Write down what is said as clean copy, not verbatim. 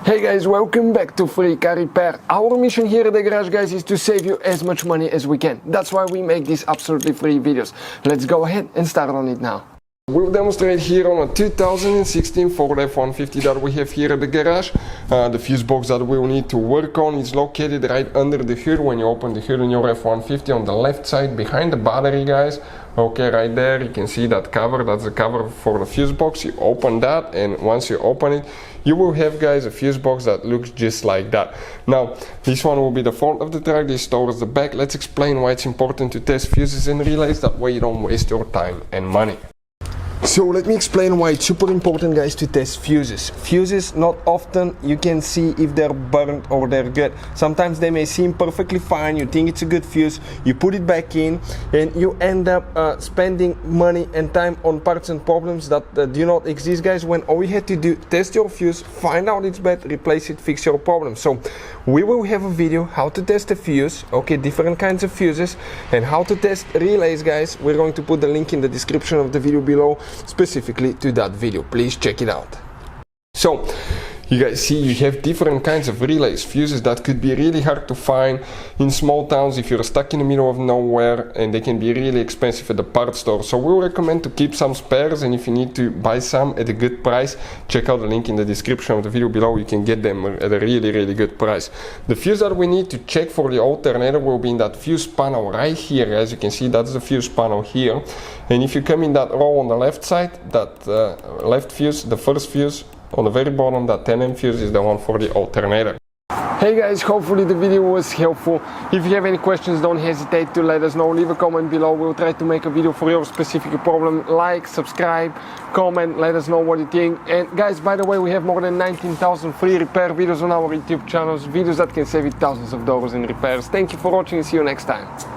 Hey guys, welcome back to Free Car Repair. Our mission here at the garage, guys, is to save you as much money as we can. That's why we make these absolutely free videos. Let's go ahead and start on it now. We'll demonstrate here on a 2016 Ford F-150 that we have here at the garage. The fuse box that we'll need to work on is located right under the hood. When you open the hood on your F-150 on the left side behind the battery, guys. Okay, right there you can see that cover. That's the cover for the fuse box. You open that, and once you open it, you will have, guys, a fuse box that looks just like that. Now, this one will be the front of the truck, this towards the back. Let's explain why it's important to test fuses and relays. That way you don't waste your time and money. So let me explain why it's super important, guys, to test fuses. Fuses, not often you can see if they're burnt or they're good. Sometimes they may seem perfectly fine, you think it's a good fuse, you put it back in, and you end up spending money and time on parts and problems that do not exist, guys, when all you had to do, test your fuse, find out it's bad, replace it, fix your problem. So we will have a video how to test a fuse, okay, different kinds of fuses, and how to test relays, guys. We're going to put the link in the description of the video below, specifically to that video. Please check it out. So you guys see you have different kinds of relays, fuses that could be really hard to find in small towns if you're stuck in the middle of nowhere, and they can be really expensive at the parts store. So we'll recommend to keep some spares, and if you need to buy some at a good price, check out the link in the description of the video below. You can get them at a really good price. The fuse that we need to check for the alternator will be in that fuse panel right here. As you can see, that's the fuse panel here, and if you come in that row on the left side, that left fuse, the first fuse on the very bottom, that 10mm fuse is the one for the alternator. Hey guys, hopefully the video was helpful. If you have any questions, don't hesitate to let us know. Leave a comment below. We'll try to make a video for your specific problem. Like, subscribe, comment, let us know what you think. And guys, by the way, we have more than 19,000 free repair videos on our YouTube channels, videos that can save you thousands of dollars in repairs. Thank you for watching and see you next time.